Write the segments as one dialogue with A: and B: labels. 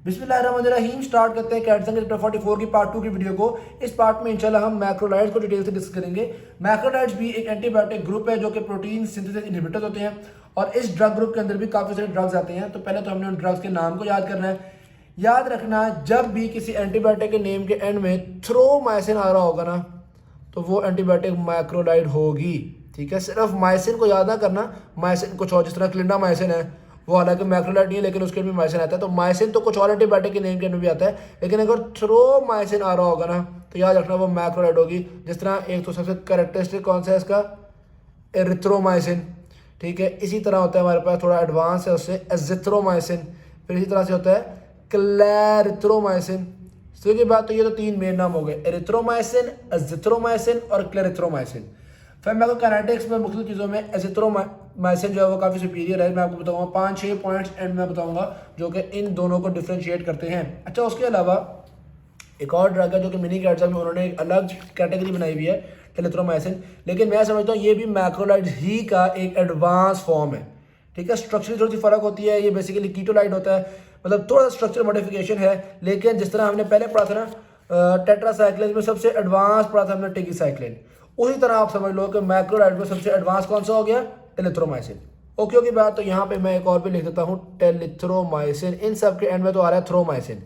A: बिस्मिल्लाहिर्रहमानिर्रहीम। स्टार्ट करते हैं कैटसन के चैप्टर 44 की पार्ट 2 की वीडियो को। इस पार्ट में इंशाल्लाह हम मैक्रोलाइड्स को डिटेल से डिस्कस करेंगे। मैक्रोलाइड्स भी एक एंटीबायोटिक ग्रुप है जो कि प्रोटीन सिंथेसिस इनहिबिटर्स होते हैं और इस ड्रग ग्रुप के अंदर भी काफ़ी सारे ड्रग्स आते हैं। तो पहले तो हमने उन ड्रग्स के नाम को याद करना है। याद रखना, जब भी किसी एंटीबायोटिक के नेम के एंड में थ्रोमाइसिन आ रहा होगा ना, तो वो एंटीबायोटिक मैक्रोलाइड होगी। ठीक है, सिर्फ माइसिन को याद ना करना, माइसिन कुछ और, जिस तरह क्लिंडामाइसिन है वो हालांकि मैक्रोलाइड नहीं है लेकिन उसके भी माइसिन आता है। तो माइसिन तो कुछ और एंटीबायोटिक के नेम के अंदर भी आता है, लेकिन अगर थ्रोमाइसिन आ रहा होगा ना तो याद रखना वो मैक्रोलाइड होगी। जिस तरह एक तो सबसे कैरेक्टरिस्टिक कौन सा है इसका, एरिथ्रोमाइसिन। ठीक है, इसी तरह होता है हमारे पास, थोड़ा एडवांस है उससे, एजिथ्रोमाइसिन। फिर इसी तरह से होता है क्लैरिथ्रोमाइसिन। की बात, तो ये तो तीन मेन नाम हो गए, एरिथ्रोमाइसिन, एजिथ्रोमाइसिन और क्लैरिथ्रोमाइसिन। फिर मैं आपको काइनेटिक्स में मुख्तलिफ चीज़ों में एजिथ्रोमाइसिन जो है वो काफ़ी सुपीरियर है। मैं आपको बताऊंगा 5-6 पॉइंट्स एंड में बताऊंगा जो कि इन दोनों को डिफ्रेंशिएट करते हैं। अच्छा, उसके अलावा एक और ड्रग है जो कि मिनी कैटसन में उन्होंने एक अलग कैटेगरी बनाई हुई है, टेलिथ्रोमाइसिन, लेकिन मैं समझता हूँ ये भी मैक्रोलाइड ही का एक एडवांस फॉर्म है। ठीक है, स्ट्रक्चर थोड़ी सी फर्क होती है, ये बेसिकली कीटोलाइड होता है, मतलब थोड़ा सा स्ट्रक्चर मॉडिफिकेशन है। लेकिन जिस तरह हमने पहले पढ़ा था ना टेट्रासाइक्लिन में सबसे एडवांस पढ़ा था हमने टेट्रासाइक्लिन, उसी तरह आप समझ लो कि मैक्रोलाइड में सबसे एडवांस कौन सा हो गया, टेलिथ्रोमाइसिन। ओके की बात, तो यहाँ पे मैं एक और भी लिख देता हूँ, टेलिथ्रोमाइसिन। इन सब के एंड में तो आ रहा है थ्रोमाइसिन।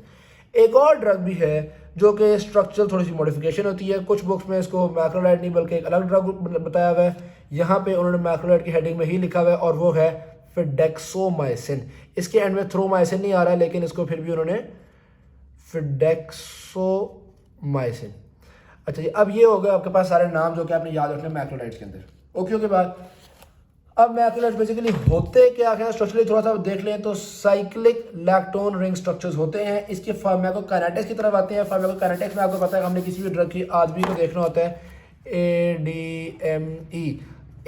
A: एक और ड्रग भी है जो कि स्ट्रक्चरल थोड़ी सी मॉडिफिकेशन होती है, कुछ बुक्स में इसको मैक्रोलाइड नहीं बल्कि एक अलग ड्रग बताया हुआ है, यहाँ पे उन्होंने मैक्रोलाइड की हेडिंग में ही लिखा हुआ है और वो है फिडेक्सोमाइसिन। इसके एंड में थ्रोमाइसिन नहीं आ रहा है लेकिन इसको फिर भी उन्होंने फिडेक्सोमाइसिन। अच्छा जी, अब ये हो गया आपके पास सारे नाम जो कि आपने याद रखने मैक्रोलाइड्स के अंदर। ओके के बाद अब मैक्रोलाइड्स बेसिकली होते क्या है, स्ट्रक्चरली थोड़ा सा देख लें तो साइक्लिक लैक्टोन रिंग स्ट्रक्चर्स होते हैं। इसके फार्माकोकाइनेटिक्स की तरफ आते हैं। फार्माकोकाइनेटिक्स में आपको पता है हमने किसी भी ड्रग की आदमी को देखना होता है, ADME।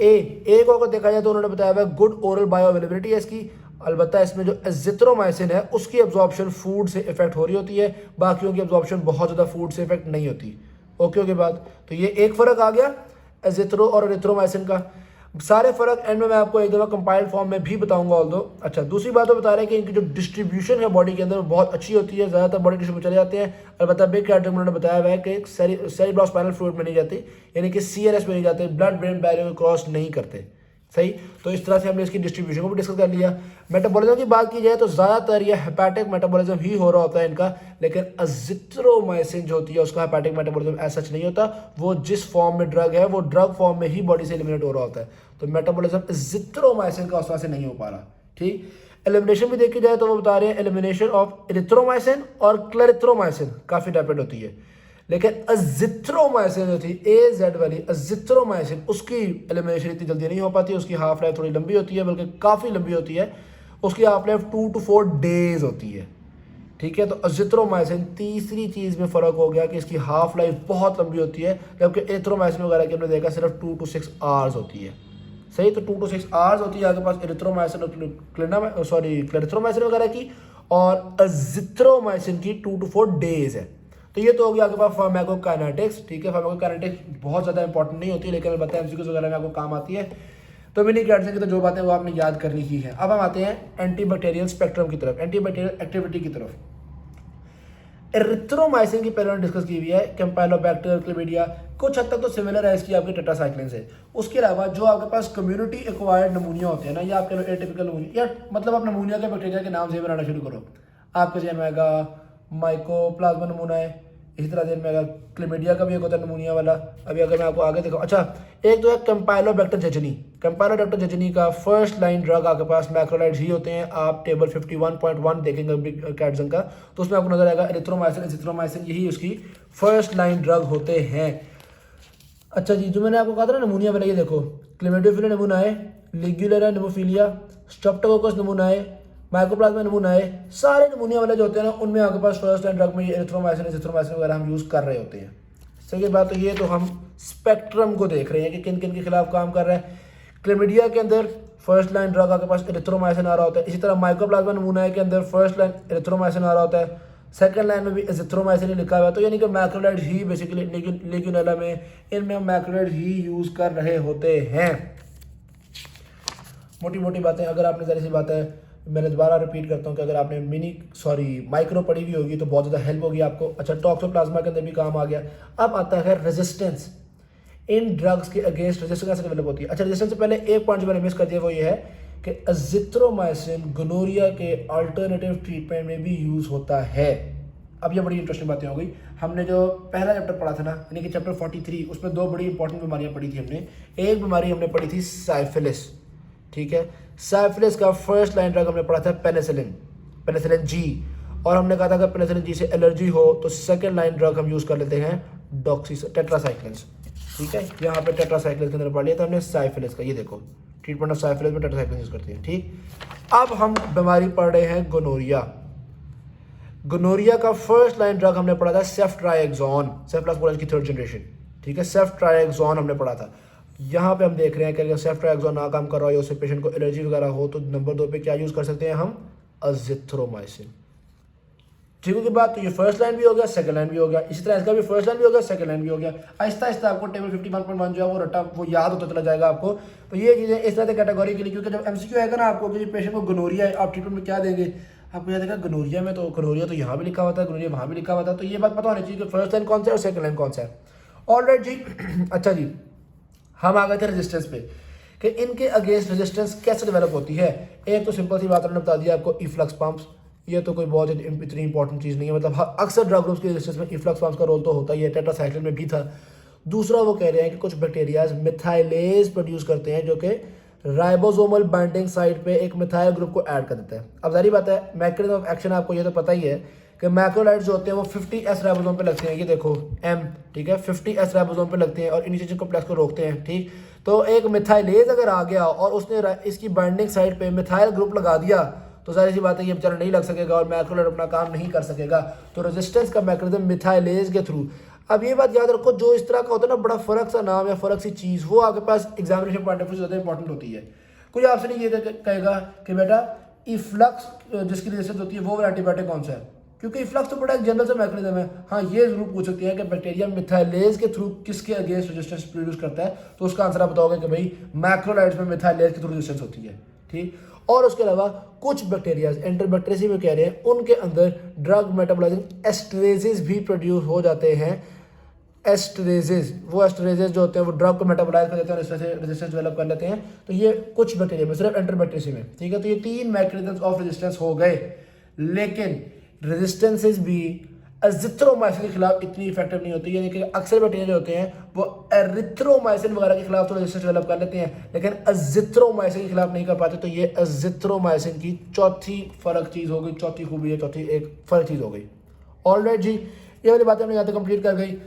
A: ए को अगर देखा जाए तो उन्होंने बताया हुआ गुड ओरल बायो अवेलेबिलिटी है इसकी। अलबत्ता इसमें जो एजिथ्रोमाइसिन है उसकी एब्जॉर्प्शन फूड से इफेक्ट हो रही होती है, बाकियों की एब्जॉर्प्शन बहुत ज़्यादा फूड से इफेक्ट नहीं होती। ओके के बाद तो ये एक फ़र्क आ गया एजिथ्रो और एरिथ्रोमाइसिन का। सारे फर्क एंड में मैं आपको एक दफ़ा कंपाइल्ड फॉर्म में भी बताऊंगा ऑल दो। अच्छा, दूसरी बात तो बता रहे हैं कि इनकी जो डिस्ट्रीब्यूशन है बॉडी के अंदर बहुत अच्छी होती है, ज़्यादातर बॉडी टिश्यू में चले जाते हैं। अलबत्ता बिग कैट में उन्होंने बताया हुआ है कि सेरिब्रोस्पाइनल फ्लूइड में नहीं जाते, यानी कि CNS में नहीं जाते, ब्लड ब्रेन बैरियर को क्रॉस नहीं करते। सही, तो इस तरह से हमने इसकी डिस्ट्रीब्यूशन को भी डिस्कस कर लिया। मेटाबॉलिज्म की बात की जाए तो ज़्यादातर ये हेपेटिक मेटाबॉलिज्म ही हो रहा होता है इनका, लेकिन एजिथ्रोमाइसिन जो होती है उसका हेपेटिक मेटाबॉलिज्म ऐसा सच नहीं होता। वो जिस फॉर्म में ड्रग है वो ड्रग फॉर्म में ही बॉडी से एलिमिनेट हो रहा होता है, तो मेटाबॉलिज्म एजिथ्रोमाइसिन का उस तरह से नहीं हो पा रहा। ठीक, एलिमिनेशन भी देखी जाए तो वो बता रहे हैं एलिमिनेशन ऑफ एरिथ्रोमाइसिन और क्लैरिथ्रोमाइसिन काफ़ी रैपिड होती है, लेकिन एजिथ्रोमाइसिन जो थी AZ वाली एजिथ्रोमाइसिन, उसकी एलिमिनेशन इतनी जल्दी नहीं हो पाती। उसकी हाफ लाइफ थोड़ी लंबी होती है, बल्कि काफ़ी लंबी होती है। उसकी हाफ लाइफ 2 to 4 डेज होती है। ठीक है, तो एजिथ्रोमाइसिन, तीसरी चीज़ में फ़र्क हो गया कि इसकी हाफ लाइफ बहुत लंबी होती है, जबकि एरिथ्रोमाइसिन वगैरह की हमने देखा सिर्फ 2 to 6 आवर्स होती है। सही, तो 2 to 6 आवर्स होती है आपके पास एरिथ्रोमाइसिन और क्लैरिथ्रोमाइसिन वगैरह की, और एजिथ्रोमाइसिन की 2 to 4 डेज है। तो ये तो हो गया आपके पास फार्माकोकाइनेटिक्स। ठीक है, फार्माकोकाइनेटिक्स बहुत ज़्यादा इंपॉर्टेंट नहीं होती है लेकिन अलबत्ता MCQs वगैरह में आपको काम आती है। तो मिनी कैटसन की तो जो बातें वो आपने याद करनी ही है। अब हम आते हैं एंटीबैक्टीरियल स्पेक्ट्रम की तरफ, एंटीबैक्टीरियल एक्टिविटी की तरफ। एरिथ्रोमाइसिन की पहले डिस्कस की हुई है, कैम्पाइलोबैक्टर, क्लैमिडिया, कुछ हद तक तो सिमिलर है इसकी आपकी टेट्रासाइक्लिन से। उसके अलावा जो आपके पास कम्युनिटी एक्वायर्ड नमूनिया होते हैं ना, या आपके एटिपिकल नमूनिया, या मतलब आप नमूनिया के बैक्टीरिया के नाम से बनाना शुरू करो। आपके जैसे मेगा माइकोप्लाज्मा नमूना है, इसी तरह से मेगा क्लैमिडिया का भी एक होता है नमूनिया वाला। अभी अगर मैं आपको आगे दिखाऊँ, अच्छा, एक तो है कैम्पाइलोबैक्टर जेजनी। कैम्पाइलोबैक्टर जेजनी का फर्स्ट लाइन ड्रग आपके पास मैक्रोलाइड्स ही होते हैं। आप टेबल 51.1 देखेंगे बिग कैटसन का, तो उसमें आपको नजर आएगा एरिथ्रोमाइसिन, एजिथ्रोमाइसिन, यही उसकी फर्स्ट लाइन ड्रग होते हैं। अच्छा जी, जो मैंने आपको कहा था ना नमूनिया वाला, ये देखो, क्लेमिडोफिला नमूना है, लिग्यूलेरा नेमोफिलिया, स्ट्रेप्टोकोकस नमूना है, माइकोप्लाज्मा नमूना है। सारे नमूनिया वाले जो होते हैं ना उनमें आपके पास फर्स्ट लाइन ड्रग में ये एरिथ्रोमाइसिन, एजिथ्रोमाइसिन वगैरह हम यूज़ कर रहे होते हैं। सही बात, तो ये तो हम स्पेक्ट्रम को देख रहे हैं कि किन किन के खिलाफ काम कर रहा है। क्लेमिडिया के अंदर फर्स्ट लाइन ड्रग आपके पास एरिथ्रोमाइसिन आ रहा होता है। इसी तरह माइकोप्लाज्मा नमूना के अंदर फर्स्ट लाइन एरिथ्रोमाइसिन आ रहा होता है, सेकंड लाइन में भी एजिथ्रोमाइसिन ही लिखा हुआ है। तो यानी कि मैक्रोलाइड ही बेसिकली लेग्यूनेला में इनमें हम मैक्रोलाइड ही यूज़ कर रहे होते हैं। मोटी मोटी बातें, अगर आपने जरा सी बात है मैंने दोबारा रिपीट करता हूँ कि अगर आपने माइक्रो पढ़ी हुई होगी तो बहुत ज़्यादा हेल्प होगी आपको। अच्छा, टॉक्सोप्लाज्मा के अंदर भी काम आ गया। अब आता है रेजिस्टेंस। इन ड्रग्स के अगेंस्ट रेजिस्टेंस कैसे डेवलप होती है। अच्छा, रेजिस्टेंस से पहले एक पॉइंट जो मैंने मिस कर दिया वो ये है कि अजिथ्रोमाइसिन गोनोरिया के अल्टरनेटिव ट्रीटमेंट में भी यूज़ होता है। अब ये बड़ी इंटरेस्टिंग बातें हो गई। हमने जो पहला चैप्टर पढ़ा था ना, यानी कि चैप्टर 43, उसमें दो बड़ी इंपॉर्टेंट बीमारियां पढ़ी थी हमने। एक बीमारी हमने पढ़ी थी साइफिलिस, ठीक है। साइफिलिस का फर्स्ट लाइन ड्रग हमने पढ़ा था पेनिसिलिन जी, और हमने कहा था अगर पेनिसिलिन जी से एलर्जी हो तो सेकेंड लाइन ड्रग हम यूज़ कर लेते हैं टेट्रासाइक्लिन्स, ठीक है। यहाँ पे टेट्रासाइक्लिन्स के अंदर पढ़ लिया था हमने साइफिलिस का। ये देखो, ट्रीटमेंट ऑफ साइफिलिस में टेट्रासाइक्लिन यूज़ करते हैं, ठीक। अब हम बीमारी पढ़ रहे हैं गोनोरिया। गोनोरिया का फर्स्ट लाइन ड्रग हमने पढ़ा था सेफ्ट्राइक्सोन, सेफ्लास्पोलिन की थर्ड जनरेशन, ठीक है। सेफ्ट्राइक्सोन हमने पढ़ा था। यहाँ पे हम देख रहे हैं कि अगर सेफ्ट्राइक्सोन ना काम कर रहा हो या उससे पेशेंट को एलर्जी वगैरह हो तो नंबर 2 पे क्या यूज़ कर सकते हैं हम, अजिथ्रोमाइसिन, ठीक है। की बात, तो ये फर्स्ट लाइन भी हो गया, सेकंड लाइन भी हो गया। इसी तरह इसका भी फर्स्ट लाइन भी हो गया, सेकंड लाइन भी हो गया। आहिस्ता आहिस्ता आपको टेबल 51.1 जो है वो याद होता चला जाएगा आपको। तो ये चीज़ें इस तरह से कैटेगरी के लिए, क्योंकि जब एमसीक्यू आएगा ना आपको कि पेशेंट को गोनोरिया है, आप ट्रीटमेंट में क्या देंगे, आपको याद है गोनोरिया में तो गोनोरिया तो यहाँ भी लिखा हुआ था, गोनोरिया वहाँ भी लिखा हुआ था। तो ये बात पता होनी चाहिए कि फर्स्ट लाइन कौन सा है और सेकंड लाइन कौन सा है। ऑलराइट जी। अच्छा जी, हम आ गए थे रेजिस्टेंस पे कि इनके अगेंस्ट रेजिस्टेंस कैसे डेवलप होती है। एक तो सिंपल सी बात उन्होंने बता दिया आपको, इफ्लक्स पंप्स। ये तो कोई बहुत इतनी इंपॉर्टेंट चीज़ नहीं है, मतलब अक्सर ड्रग ग्रुप्स के रेजिस्टेंस में इफ्लक्स पंप्स का रोल तो होता ही है, टेट्रासाइक्लिन में भी था। दूसरा वो कह रहे हैं कि कुछ बैक्टीरियाज मिथाइलेज प्रोड्यूस करते हैं जो कि राइबोसोमल बाइंडिंग साइट पे एक मिथाइल ग्रुप को ऐड कर देता है। अब जारी बात है, मैकेनिज्म ऑफ एक्शन आपको ये तो पता ही है कि मैक्रोलाइड्स जो होते हैं वो 50S राइबोसोम पे लगते हैं। ये देखो M, ठीक है, 50S राइबोसोम पे लगते हैं और इनिशिएशन कॉम्प्लेक्स को रोकते हैं, ठीक। तो एक मिथाइलेज अगर आ गया और उसने इसकी बाइंडिंग साइट पे मिथाइल ग्रुप लगा दिया तो सारी सी बात है ये बेचारा नहीं लग सकेगा और मैक्रोलाइड अपना काम नहीं कर सकेगा। तो रेजिस्टेंस का मैकेनिज्म मिथाइलेज के थ्रू। अब ये बात याद रखो, जो इस तरह का होता है ना, बड़ा फर्क सा नाम या फर्क सी चीज़, वो आपके पास एग्जामिनेशन पॉइंट ऑफ व्यू से ज़्यादा इंपॉर्टेंट होती है। कोई आपसे नहीं ये कहेगा कि बेटा इफ्लक्स जिसकी रेजिस्टेंस होती है वो एंटीबायोटिक कौन सा है, क्योंकि इफ्लक्स तो बड़ा एक जनरल सा मैकेनिज्म है। हाँ, ये जरूर पूछ सकते हैं कि बैक्टीरिया मिथाइलेज के थ्रू किसके अगेंस्ट रेजिस्टेंस प्रोड्यूस करता है, तो उसका आंसर आप बताओगे कि भाई मैक्रोलाइड्स में मिथाइलेज के थ्रू रेजिस्टेंस होती है, ठीक। और उसके अलावा कुछ बैक्टीरियाज एंटरबैक्टीरिया में कह रहे हैं उनके अंदर ड्रग मेटाबोलाइजिंग एस्टरेजेस भी प्रोड्यूस हो जाते हैं। एस्टरेजेस, वो एस्टरेजेस जो होते हैं वो ड्रग को मेटाबोलाइज कर देते हैं और इस तरह से रेजिस्टेंस डेवलप कर लेते हैं। तो ये कुछ बैक्टीरिया में, सिर्फ एंटरबैक्टीरिया में, ठीक है। तो ये 3 मैकेनिज्म्स ऑफ रेजिस्टेंस हो गए, लेकिन रेजिस्टेंसेस भी एजिथ्रोमाइसिन के खिलाफ इतनी इफेक्टिव नहीं होती। यानी कि अक्सर बैक्टीरिया जो होते हैं वो एरिथ्रोमाइसिन वगैरह के खिलाफ तो रेजिस्टेंस डेवलप कर लेते हैं, लेकिन एजिथ्रोमाइसिन के खिलाफ नहीं कर पाते। तो ये एजिथ्रोमाइसिन की चौथी फर्क चीज़ हो गई, चौथी खूबी है, चौथी एक फर्क चीज़ हो गई। ऑलराइट जी, ये वाली बातें हमने यहाँ तक कंप्लीट कर गई।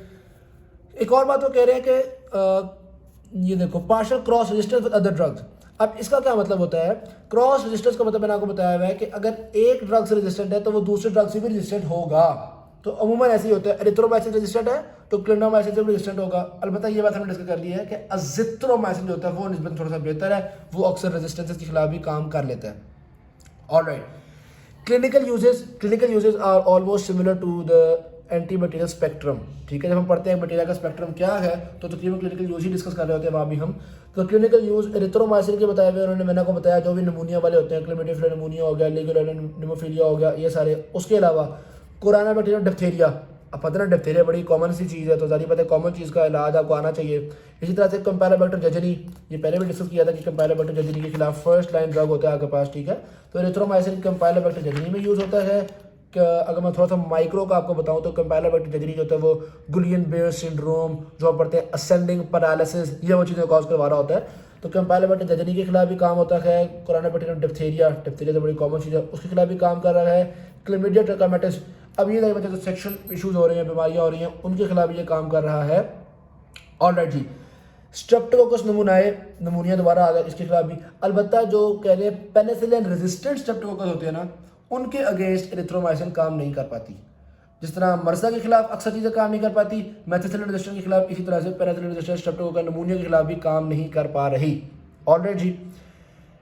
A: एक और बात वो कह रहे हैं कि ये देखो, partial cross resistance with other drugs. अब इसका क्या मतलब होता है, क्रॉस रेजिस्टेंस का मतलब मैंने आपको बताया हुआ है कि अगर एक ड्रग से रेजिस्टेंट है तो वो दूसरे ड्रग से भी रेजिस्टेंट होगा। तो अमूमन ऐसे ही होता है, एरिथ्रोमाइसिन रेजिस्टेंट है तो क्लिंडामाइसिन से भी रेजिस्टेंट होगा। अलबत्ता ये बात हमने डिस्कस कर ली है कि एजिथ्रोमाइसिन जो होता है वो निस्बतन थोड़ा सा बेहतर है, वो अक्सर रेजिस्टेंस के खिलाफ भी काम कर लेता है। Alright, clinical uses are almost similar to the antibacterial spectrum, ठीक है। जब हम पढ़ते हैं बैक्टीरिया का स्पेक्ट्रम क्या है तो तकरीबन क्लिनिकल यूज ही डिस्कस कर रहे होते हैं वहाँ भी हम। तो क्लिनिकल यूज एरिथ्रोमाइसिन के बताए हुए उन्होंने, मैंने आपको बताया जो भी नमूनिया वाले होते हैं, क्लेमिडोफिला नमूनिया हो गया, लेगुलर निमोफिलिया हो गया, ये सारे। उसके अलावा कोरोना बैक्टीरियम डिप्थीरिया, अब पता ना डिप्थीरिया बड़ी कॉमन सी चीज़ है, तो जारी पता है कॉमन चीज़ का इलाज आपको आना चाहिए। इसी तरह से कैम्पैलोबैक्टर जजनी, ये पहले भी डिस्कस किया था कि कैम्पैलोबैक्टर जजनी के खिलाफ फर्स्ट लाइन ड्रग होता है आपके पास, ठीक है। तो एरिथ्रोमाइसिन कैम्पैलोबैक्टर जजनी में यूज़ होता है। अगर मैं थोड़ा सा माइक्रो का आपको बताऊं तो कैम्पैलोबैक्टर जजनी जो होता है वो गुलियन-बेयर सिंड्रोम जो हम पढ़ते हैं, असेंडिंग पैरालिसिस, ये वो चीज़ें कॉज करवा रहा होता है। तो कैम्पैलोबैक्टर जजनी के खिलाफ भी काम होता है। कोरोना बैक्टीरियम डिप्थीरिया तो बड़ी कॉमन चीज़ है, उसके खिलाफ भी काम कर रहा है। क्लैमिडिया ट्रैकोमैटिस, अब ये बच्चे जो सेक्शुअल इशूज़ हो रहे हैं, बीमारियाँ हो रही हैं, उनके खिलाफ ये काम कर रहा है। ऑलराइट जी, स्ट्रेप्टोकोकस नमूनिया दोबारा आ गया, इसके खिलाफ भी। अलबत्ता जो कह रहे हैं पेनिसिलिन रेजिस्टेंट स्ट्रेप्टोकोकस होते हैं ना, उनके अगेंस्ट एरिथ्रोमाइसिन काम नहीं कर पाती। जिस तरह मर्सा के खिलाफ अक्सर चीज़ें काम नहीं कर पाती, मेथिसिलिन रेजिस्टेंट के खिलाफ, इसी तरह से पेनिसिलिन रेजिस्टेंट स्ट्रेप्टोकोकस नमूनिया के खिलाफ भी काम नहीं कर पा रही। ऑलराइट जी,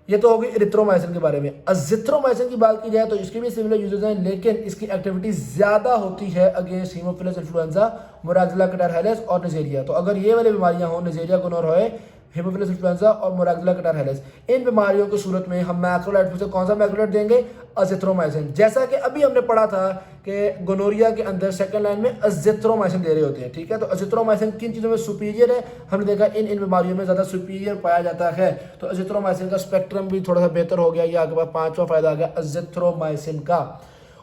A: ये तो हो गई एरिथ्रोमाइसिन के बारे में। एजिथ्रोमाइसिन की बात की जाए तो इसके भी सिमिलर यूजेस हैं, लेकिन इसकी एक्टिविटी ज़्यादा होती है अगेंस्ट हीमोफिलस इन्फ्लुएंजा, मोराक्जिला कैटारहाइलेस और निजेरिया। तो अगर ये वाली बीमारियां हों, निजेरिया गोनोर होए, हेमोफिलस इन्फ्लुएंजा और मोरैक्जिला कैटारहाइलेस। इन बीमारियों की सूरत में हम मैक्रोलाइड्स में से कौन सा मैक्रोलाइड देंगे? अजिथ्रोमाइसिन। जैसा कि अभी हमने पढ़ा था कि गोनोरिया के अंदर सेकंड लाइन में अजिथ्रोमाइसिन दे रहे होते हैं, ठीक है। तो अजिथ्रोमाइसिन किन चीज़ों में सुपीरियर है? हमने देखा इन बीमारियों में ज़्यादा सुपीरियर पाया जाता है। तो अजिथ्रोमाइसिन का स्पेक्ट्रम भी थोड़ा सा बेहतर हो गया। ये आपके पास पांचवा फायदा आ गया अजिथ्रोमाइसिन का।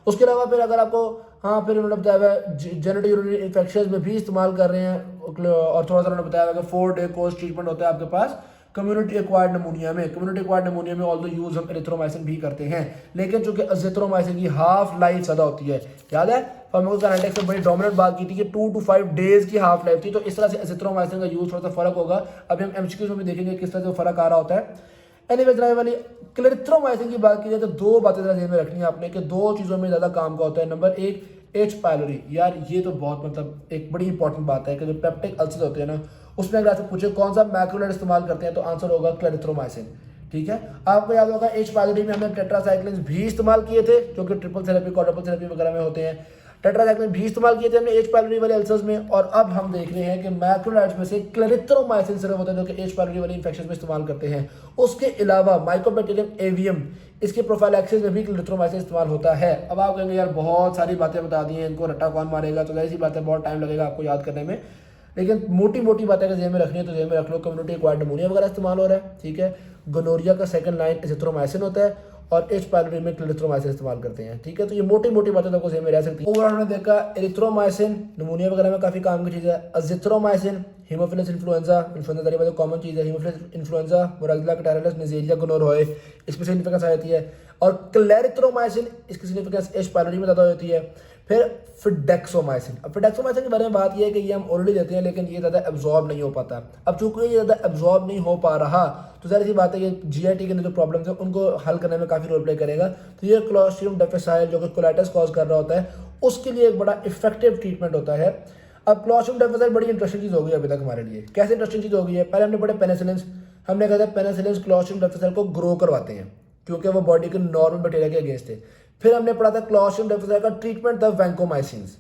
A: उसके अलावा फिर अगर आपको फिर उन्होंने बताया हुआ जेनेटिक यूरिनरी इन्फेक्शन में भी इस्तेमाल कर रहे हैं। और थोड़ा सा उन्होंने बताया हुआ कि 4 डे कोर्स ट्रीटमेंट होता है आपके पास कम्युनिटी एक्वायर्ड नमूनिया में। कम्युनिटी एक्वायर्ड नमूनिया में ऑल्दो यूज हम एरिथ्रोमाइसिन भी करते हैं, लेकिन चूंकि अजिथ्रोमाइसिन की हाफ लाइफ ज़्यादा होती है, याद है फार्माकोकाइनेटिक्स में बड़ी डोमिनेंट बात की थी कि 2 to 5 डेज की हाफ लाइफ थी। तो इस तरह से अजिथ्रोमाइसिन का यूज थोड़ा सा फर्क होगा। अभी हम एमसीक्यूज में भी देखेंगे किस तरह से फर्क आ रहा होता है। एनीवे जनाब वाली क्लेरिथ्रोमाइसिन की बात की जाए तो 2 बातें ध्यान में रखनी है आपने कि 2 चीज़ों में ज़्यादा काम का होता है। Number 1 H pylori. यार ये तो बहुत मतलब एक बड़ी इंपॉर्टेंट बात है कि जो पेप्टिक अल्सर होते हैं ना, उसमें अगर आपसे पूछे कौन सा मैक्रोलाइड इस्तेमाल करते हैं तो आंसर होगा क्लेरिथ्रोमाइसिन, ठीक है। आपको याद होगा एच पायलोरी में हमने टेट्रासाइक्लिन्स भी इस्तेमाल किए थे जो कि ट्रिपल थेरेपी क्वाड्रुपल थेरेपी वगैरह में होते हैं। टेट्रासाइक्लिन भी इस्तेमाल किए थे हमने एच पायलोरी वाले अल्सर्स में। और अब हम देख रहे हैं कि मैक्रोलाइड्स में से क्लेरिथ्रोमाइसिन सिर्फ होता है जो कि एच पायलोरी वाले इंफेक्शन में इस्तेमाल करते हैं। उसके अलावा माइकोबैक्टीरियम एवियम इसके प्रोफाइलैक्सिस में भी क्लेरिथ्रोमाइसिन इस्तेमाल होता है। अब आप कहेंगे यार बहुत सारी बातें बता दी हैं, इनको रट्टा कौन मारेगा, तो ऐसी बातें बहुत टाइम लगेगा आपको याद करने में। लेकिन मोटी मोटी बातें अगर जेब में रखनी है तो जेब में रख लो। कम्युनिटी एक्वायर्ड नमूनिया वगैरह इस्तेमाल हो रहा है, ठीक है। गोनोरिया का सेकंड लाइन एजिथ्रोमाइसिन होता है और एच पायलोरी में क्लेरिथ्रोमाइसिन इस्तेमाल करते हैं, ठीक है। तो ये मोटी मोटी बातें तो जेब में रह सकती है। ओवरऑल हमने देखा एरिथ्रोमाइसिन नमूनिया वगैरह में काफ़ी काम की चीज़ है। अजिथ्रोमाइसिन हीमोफिलस इन्फ्लुएंजा तो कॉमन चीज़ है। हीमोफिलस इन्फ्लुएंजा, मोरैक्जिला कैटारहाइलेस, नेज़ेरिया गोनोरहोए इसमें सिग्निफिकेंस आती है। और क्लेरिथ्रोमाइसिन इसकी सिग्निफिकेंस एच पायलोरी में ज़्यादा होती है। फिर फिडेक्सोमाइसिन। अब फिडेक्सोमाइसिन के बारे में बात यह है कि ये हम ऑलरेडी देते हैं लेकिन ये ज़्यादा एब्जॉर्ब नहीं हो पाता। अब चूंकि ये ज़्यादा एब्जॉर्ब नहीं हो पा रहा तो ज़ाहिर सी बात है ये जीआईटी के अंदर जो प्रॉब्लम्स है उनको हल करने में काफ़ी रोल प्ले करेगा। तो ये क्लोस्ट्रिडियम डिफिसाइल जो कि कोलाइटिस कॉज कर रहा होता है उसके लिए एक बड़ा इफेक्टिव ट्रीटमेंट होता है। अब क्लोस्ट्रिडियम डिफिसाइल बड़ी इंटरेस्टिंग चीज़ हो गई अभी तक हमारे लिए। कैसे इंटरेस्टिंग चीज़ हो गई है? पहले हमने पढ़े पेनिसिलिन। हमने कहा था पेनिसिलिन क्लोस्ट्रिडियम डिफिसाइल को ग्रो करवाते हैं क्योंकि वो बॉडी के नॉर्मल बैक्टीरिया के अगेंस्ट है। फिर हमने पढ़ा था क्लोस्ट्रिडियम डिफिसाइल का ट्रीटमेंट था वैंकोमाइसिन्स।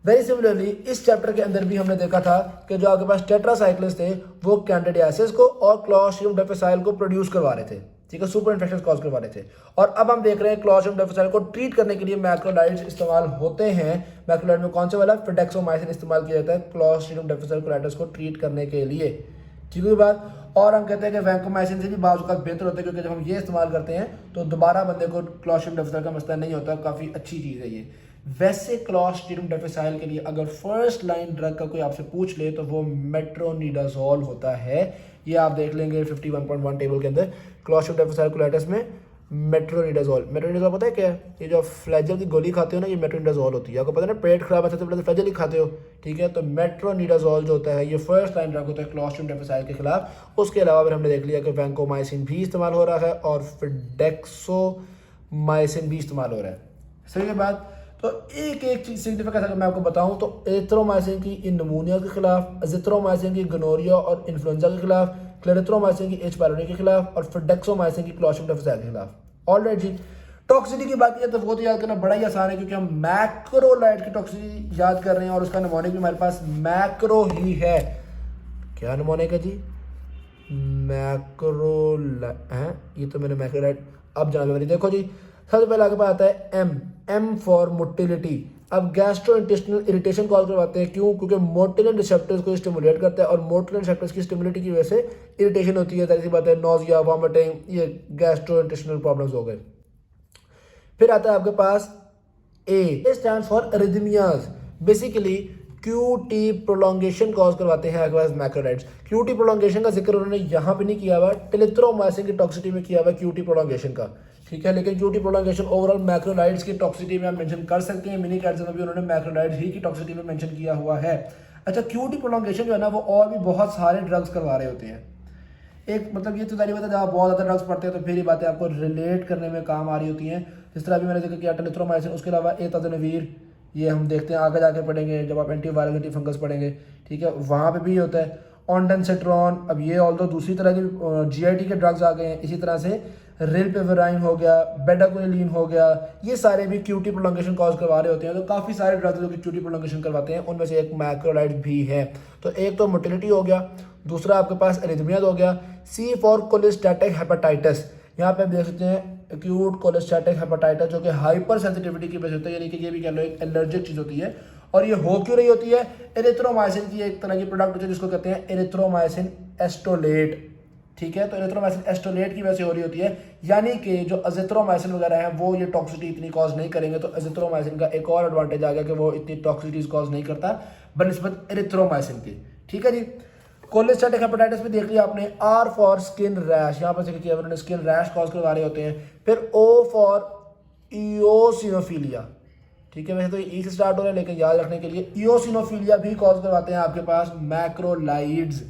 A: वेरी सिमिलरली इस चैप्टर के अंदर भी हमने देखा था कि जो आपके पास टेट्रासाइक्लिन्स थे वो कैंडिडियासिस को और क्लोस्ट्रिडियम डिफिसाइल को प्रोड्यूस करवा रहे थे, ठीक है, सुपर इन्फेक्शन कॉज करवा रहे थे। और अब हम देख रहे हैं क्लोस्ट्रिडियम डिफिसाइल को ट्रीट करने के लिए मैक्रोलाइड्स इस्तेमाल होते हैं। मैक्रोलाइड में कौन से वाला? फिडेक्सोमाइसिन इस्तेमाल किया जाता है क्लोस्ट्रिडियम डिफिसाइल कोलाइटिस को ट्रीट करने के लिए, ठीक है बात। और हम कहते हैं कि वैंकोमाइसिन से भी बाज़ औक़ात बेहतर होता है क्योंकि जब हम ये इस्तेमाल करते हैं तो दोबारा बंदे को क्लोस्ट्रिडियम डिफिसाइल का मसला नहीं होता। काफ़ी अच्छी चीज़ है ये। वैसे क्लोस्ट्रिडियम डिफिसाइल के लिए अगर फर्स्ट लाइन ड्रग का कोई आपसे पूछ ले तो वो मेट्रोनिडाजोल होता है। ये आप देख लेंगे 51.1 टेबल के अंदर क्लोस्ट्रिडियम डिफिसाइल कोलाइटिस में मेट्रोनिडाजोल। मेट्रोनिडाजोल पता है क्या है? ये जो फ्लैजल की गोली खाते हो ना, ये मेट्रोनिडाजोल होती है। आपको पता है ना पेट खराब है सबसे पहले तो फ्लैजल ही खाते हो, ठीक है। तो मेट्रोनिडाजोल जो होता है ये फर्स्ट लाइन ड्रग होता है क्लोस्ट्रिडियम डिफिसाइल के खिलाफ। उसके अलावा फिर हमने देख लिया कि वैंकोमाइसिन भी इस्तेमाल हो रहा है और फिडेक्सोमाइसिन भी इस्तेमाल हो रहा है। सही है बात। तो एक एक चीज सिग्निफिकेंस अगर मैं आपको बताऊं तो एरिथ्रोमाइसिन की इन नमूनिया के खिलाफ, अजिथ्रोमाइसिन की गोनोरिया और इन्फ्लुएंजा के खिलाफ, क्लेरिथ्रोमाइसिन की एच पायलोरी के खिलाफ और फिडेक्सोमाइसिन की क्लोस्ट्रिडियम डिफिसाइल के खिलाफ। ऑलराइट जी। टॉक्सिसिटी की बात की तो वो तो याद करना बड़ा ही आसान है क्योंकि हम मैक्रोलाइड की टॉक्सिसिटी याद कर रहे हैं और उसका निमोनिक भी हमारे पास मैक्रो ही है। क्या निमोनिक है जी? मैक्रोलाइड है। ये तो मैंने मैक्रोलाइड अब जान लो। देखो जी, सबसे पहले आगे पास आता है एम फॉर मोटिलिटी। अब गैस्ट्रोइंटेस्टिनल इरिटेशन कॉज करवाते हैं। क्यों? क्योंकि मोटिलिन रिसेप्टर्स को स्टिमुलेट करता है और मोटिलिन रिसेप्टर्स की स्टिमुलिटी की वजह से इरिटेशन होती है। ऐसी बात है नोजिया, वॉमिटिंग, ये गैस्ट्रोइंटेस्टिनल प्रॉब्लम्स हो गए। फिर आता है आपके पास A stand for arrhythmias. Basically QT prolongation cause करवाते हैं आपके पास मैक्रोलाइड्स। क्यूटी प्रोलॉन्गेशन का जिक्र उन्होंने यहाँ पे नहीं किया हुआ, टेलिथ्रोमाइसिन की टॉक्सिसिटी में किया हुआ क्यूटी प्रोलॉन्गेशन का, ठीक है। लेकिन क्यूटी प्रोलॉन्गेशन ओवरऑल मैक्रोलाइड्स की टॉक्सिसिटी में आप मेंशन कर सकते हैं। मिनी कैट्स में भी उन्होंने मैक्रोलाइड्स ही की टॉक्सिसिटी में मेंशन किया हुआ है। अच्छा, क्यूटी प्रोलॉन्गेशन जो है ना वो और भी बहुत सारे ड्रग्स करवा रहे होते हैं। एक मतलब ये तो सारी बात है जब आप बहुत ज़्यादा ड्रग्स पढ़ते हैं तो फिर ये बातें आपको रिलेट करने में काम आ रही होती हैं। जिस तरह अभी मैंने जिक्र किया टेलिथ्रोमाइसिन, उसके अलावा एतदनवीर, ये हम देखते हैं आगे जाके पढ़ेंगे जब आप एंटीवायरल एंटी फंगस पढ़ेंगे, ठीक है, वहाँ पे भी होता है। ऑन्डेंसेट्रॉन, अब ये ऑल्दो दूसरी तरह की जीआईटी के ड्रग्स आ गए हैं। इसी तरह से रिल्पेवराइन हो गया, बेडाक्विलिन हो गया, ये सारे भी क्यूटी प्रोलॉन्गेशन कॉज करवा रहे होते हैं। तो काफ़ी सारे ड्रग्स जो कि क्यूटी प्रोलॉन्गेशन करवाते हैं, उनमें से एक मैक्रोलाइड्स भी है। तो एक तो मोटिलिटी हो गया, दूसरा आपके पास एरिथमियाज हो गया। सी फॉर कोलेस्टैटिक हेपेटाइटिस, यहाँ पे आप देख सकते हैं एक्यूट कोलेस्टैटिक हेपेटाइटिस, जो कि हाइपर सेंसिटिविटी की वजह से होता है, यानी कि ये भी कह लो एक एलर्जिक चीज़ होती है। और ये हो क्यों रही होती है? एरिथ्रोमाइसिन की एक तरह की प्रोडक्ट होती है जिसको कहते हैं एरिथ्रोमाइसिन एस्टोलेट, ठीक है। तो एरिथ्रोमाइसिन एस्टोलेट की वजह से हो रही होती है, यानी कि जो अजिथ्रोमाइसिन वगैरह है वो ये टॉक्सिसिटी इतनी कॉज नहीं करेंगे। तो अजिथ्रोमाइसिन का एक और एडवांटेज आ गया कि वो इतनी टॉक्सिसिटीज कॉज नहीं करता बनिस्बत एरिथ्रोमाइसिन की, ठीक है जी। कोलेस्टैटिक हेपेटाइटिस में देख लिया आपने। आर फॉर स्किन रैश, यहाँ पर किया उन्होंने स्किन रैश कॉज करवा रहे होते हैं। फिर ओ फॉर इओसिनोफीलिया, ठीक है। वैसे तो ई से स्टार्ट हो रहा है लेकिन याद रखने के लिए इओसिनोफीलिया भी कॉज करवाते हैं आपके पास macrolides.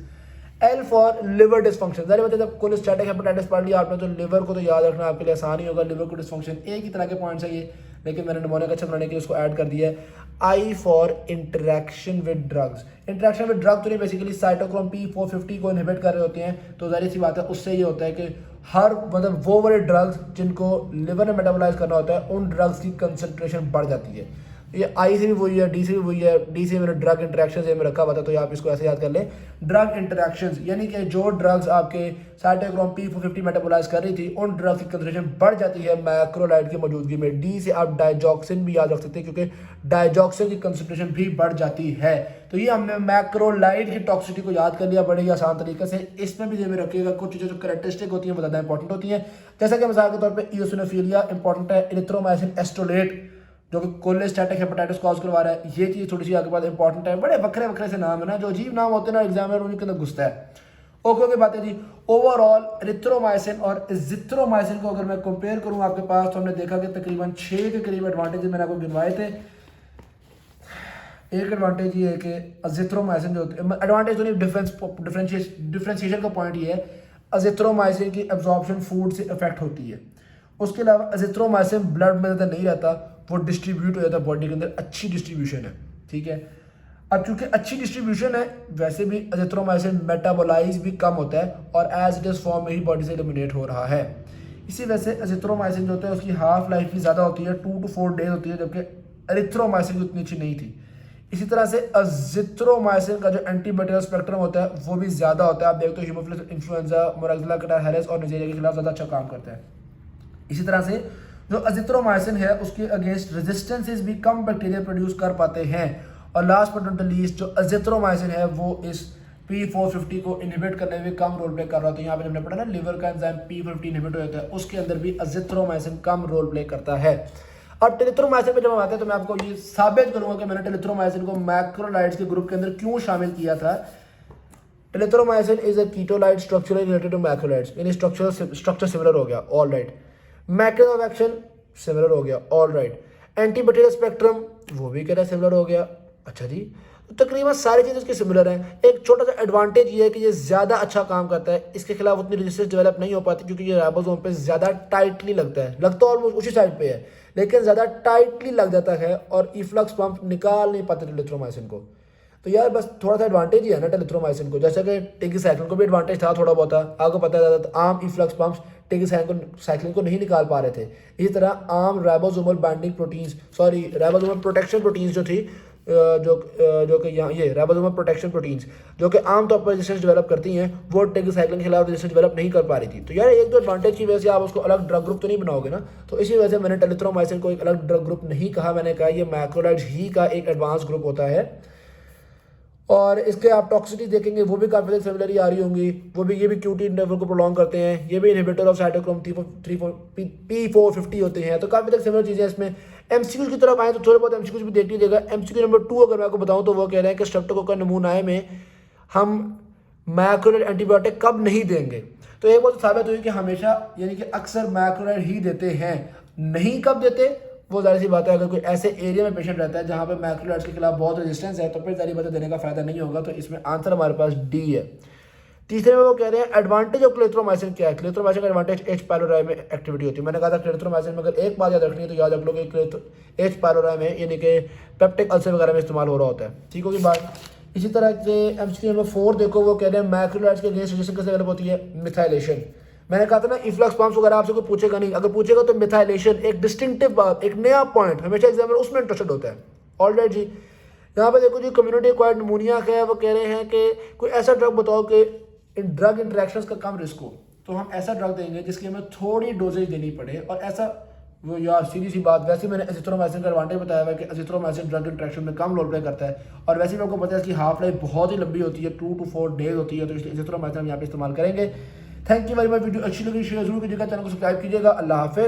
A: L for liver dysfunction, जारी बात है जब कोलेस्टैटिक हेपेटाइटिस पढ़ लिया आपने तो लिवर को तो याद रखना आपके लिए आसान ही होगा। लिवर को डिस्फंक्शन एक ही तरह के पॉइंट्स है ये, लेकिन मैंने निमोनिया का अच्छा बनाने के लिए उसको ऐड कर दिया है। I for interaction with drugs, interaction with drug तो नहीं, बेसिकली साइटोक्रोम P450 को इनहिबिट कर रहे होते हैं। तो जाहिर सी बात है उससे ये होता है कि हर मतलब वो वाले ड्रग्स जिनको लिवर में मेटाबोलाइज करना होता है उन ड्रग्स की कंसंट्रेशन बढ़ जाती है। ये आई से भी वही है, डी से भी वही है। डी से मैंने ड्रग इंटरेक्शंस में रखा हुआ था, तो आप इसको ऐसे याद कर लें, ड्रग इंटरेक्शंस, यानी कि जो ड्रग्स आपके साइटोक्रोम P450 मेटाबोलाइज कर रही थी उन ड्रग्स की कंसंट्रेशन बढ़ जाती है मैक्रोलाइड की मौजूदगी में। डी से आप डाइजॉक्सिन भी याद रख सकते हैं, क्योंकि डाइजॉक्सिन की कंसंट्रेशन भी बढ़ जाती है। तो ये हमने मैक्रोलाइड की टॉक्सिसिटी को याद कर लिया बड़े ही आसान तरीके से। इसमें भी ध्यान में रखिएगा कुछ चीज़ें जो कैरेक्टरिस्टिक होती हैं ज़्यादा इंपॉर्टेंट होती हैं, जैसा कि मिसाल के तौर पर इओसिनोफिलिया इंपॉर्टेंट है, एरिथ्रोमाइसिन एस्टोलेट जो कि कोलेस्टैटिक हेपेटाइटिस कॉज करवा रहा है, ये चीज़ थोड़ी सी आपके पास इंपॉर्टेंट है। बड़े वक्रे वक्रे से नाम है ना, जो अजीब नाम होते हैं ना एग्जामिनर उनके अंदर घुसता है। ओके ओके बात है जी। ओवरऑल एरिथ्रोमाइसिन और एजिथ्रोमाइसिन को अगर मैं कंपेयर करूं आपके पास, तो हमने देखा कि तकरीबन 6 के करीब एडवांटेज मैंने आपको गिनवाए थे। एक एडवांटेज ये है कि एजिथ्रोमाइसिन जो एडवांटेज तो नहीं, डिफ्रेंशिएशन का पॉइंट ये है, एजिथ्रोमाइसिन की एब्जॉर्प्शन फूड से इफेक्ट होती है। उसके अलावा एजिथ्रोमाइसिन ब्लड में ज़्यादा नहीं रहता, वो डिस्ट्रीब्यूट हो जाता है बॉडी के अंदर, अच्छी डिस्ट्रीब्यूशन है, ठीक है। अब चूंकि अच्छी डिस्ट्रीब्यूशन है, वैसे भी एजिथ्रोमाइसिन मेटाबोलाइज भी कम होता है और एज इट इज फॉर्म में ही बॉडी से एलिमिनेट हो रहा है। इसी वजह से एजिथ्रोमाइसिन जो होता है उसकी हाफ लाइफ भी ज़्यादा होती है, 2 to 4 डेज होती है, जबकि एरिथ्रोमाइसिन की उतनी अच्छी नहीं थी। इसी तरह से एजिथ्रोमाइसिन का जो एंटीबैक्टीरियल स्पेक्ट्रम होता है वो भी ज़्यादा होता है। आप देखते हो हीमोफिलस इन्फ्लुएंजा, मोरक्जिला कैटार और निजेरिया के खिलाफ ज़्यादा अच्छा काम करता है। इसी तरह से जो एजिथ्रोमाइसिन है उसके अगेंस्ट रेजिस्टेंसेस भी कम बैक्टीरिया प्रोड्यूस कर पाते हैं। और last but not the least जो एजिथ्रोमाइसिन है वो इस P450 को इनहिबिट करने में कम रोल प्ले कर रहा होता है। यहाँ पे हमने पढ़ा ना लिवर का एंजाइम P450 इनहिबिट हो जाता है, उसके अंदर भी एजिथ्रोमाइसिन कम रोल प्ले करता है। और टेलिथ्रोमाइसिन पे जब हम आते हैं तो मैं आपको ये साबित करूंगा कि मैंने टेलिथ्रोमाइसिन को मैक्रोलाइड्स के ग्रुप के अंदर क्यों शामिल किया था। Telithromycin is a ketolide structurally related to macrolides, यानी स्ट्रक्चर सिमिलर हो गया, all right. Mechanism of action similar हो गया, ऑल राइट। एंटीबैक्टीरियल स्पेक्ट्रम वो भी कह रहा है सिमिलर हो गया, अच्छा जी। तो तकरीबन सारी चीज़ें इसकी सिमिलर हैं। एक छोटा सा एडवांटेज ये है कि ये ज़्यादा अच्छा काम करता है, इसके खिलाफ उतनी रेजिस्टेंस डेवलप नहीं हो पाती क्योंकि ये राइबोसोम पे ज़्यादा टाइटली लगता है, लगता ऑलमोस्ट उसी साइड पे है लेकिन ज़्यादा टाइटली लग जाता है और इफ्लक्स पंप निकाल नहीं पाते टेलिथ्रोमाइसिन को। तो यार बस थोड़ा सा एडवांटेज ही है ना टेलिथ्रोमाइसिन को, जैसे कि टेगिसाइक्लिन को भी एडवांटेज था थोड़ा बहुत, आपको पता है ज़्यादा आम इफ्लक्स पंप्स टेगिसाइक्लिन को नहीं निकाल पा रहे थे। इसी तरह आम ribosomal binding proteins, sorry ribosomal protection proteins जो थी जो कि यहाँ ये राइबोसोमल प्रोटेक्शन प्रोटीन्स जो कि आमतौर पर रेजिस्टेंस डेवलप करती हैं, वो टेगिसाइक्लिन के खिलाफ रेजिस्टेंस डेवलप नहीं कर पा रही थी। तो यार एक दो एडवांटेज की वजह से आप उसको अलग ड्रग ग्रुप तो नहीं बनाओगे ना, तो इसी वजह से मैंने टेलिथ्रोमाइसिन को एक अलग ड्रग ग्रुप नहीं कहा, मैंने कहा ये मैक्रोलाइड्स ही का एक एडवांस ग्रुप होता है। और इसके आप टॉक्सिसिटी देखेंगे वो भी काफ़ी सिमिलर ही आ रही होंगी, वो भी ये भी क्यूटी लेवल को प्रोलॉन्ग करते हैं, ये भी इनहिबिटर ऑफ साइटोक्रोम P450 होते हैं। तो काफ़ी तक सिमिलर चीज़ें इसमें। एमसीक्यू की तरफ आए तो थोड़े बहुत एमसीक्यू भी देख लीजिएगा। एमसीक्यू नंबर 2 अगर मैं आपको बताऊं तो वो कह रहे हैं कि स्ट्रेप्टोकोकस नमूनाए में हम मैक्रोलाइड एंटीबायोटिक कब नहीं देंगे। तो एक बात साबित हुई कि हमेशा यानी कि अक्सर मैक्रोलाइड ही देते हैं, नहीं कब देते वो जाहिर सी बात है। अगर कोई ऐसे एरिया में पेशेंट रहता है जहाँ पे मैक्रोलाइड्स के खिलाफ बहुत रेजिस्टेंस है तो फिर जाहिर बात है देने का फायदा नहीं होगा। तो इसमें आंसर हमारे पास डी है। तीसरे में वो कह रहे हैं एडवांटेज ऑफ क्लेथ्रोमाइसिन क्या है। क्लेथ्रोमाइसिन का एडवांटेज H पाइलोराई में एक्टिविटी होती है। मैंने कहा था क्लेथ्रोमाइसिन में अगर एक बात याद रखनी है तो याद रख लो कि H पाइलोराई में यानी कि पेप्टिक अल्सर वगैरह में इस्तेमाल हो रहा होता है, ठीक होगी बात। इसी तरह से एमसीक्यू नंबर 4 देखो, वो कह रहे हैं मैक्रोलाइड्स के अगेंस्ट रेजिस्टेंस कैसे डेवलप होती है, मिथाइलेशन। मैंने कहा था ना इफ्लक्स पम्प्स वगैरह आपसे कोई पूछेगा नहीं, अगर पूछेगा तो मिथाइलेशन, एक डिस्टिंक्टिव बात, एक नया पॉइंट, हमेशा एग्जामिनर उसमें इंटरेस्टेड होता है। ऑलराइट जी, यहाँ पे देखो जी कम्युनिटी एक्वायर्ड निमोनिया है, वो कह रहे हैं कि कोई ऐसा ड्रग बताओ कि इन ड्रग इंटरेक्शंस का कम रिस्क हो। तो हम ऐसा ड्रग देंगे जिसकी हमें थोड़ी डोजेज देनी पड़े, और ऐसा वो यार सीधी सी बात, वैसे मैंने एजिथ्रोमाइसिन का एडवांटेज बताया हुआ है कि एजिथ्रोमाइसिन ड्रग इंटरेक्शन में कम रोल प्ले करता है, और वैसे भी आपको पता है इसकी हाफ लाइफ बहुत ही लंबी होती है, 2 to 4 डेज होती है, तो इसलिए एजिथ्रोमाइसिन हम यहाँ पे इस्तेमाल करेंगे। Thank you very much. Video अच्छी लगी शेयर जरूर कीजिएगा, चैनल को सब्सक्राइब कीजिएगा। अल्लाह हाफिज़।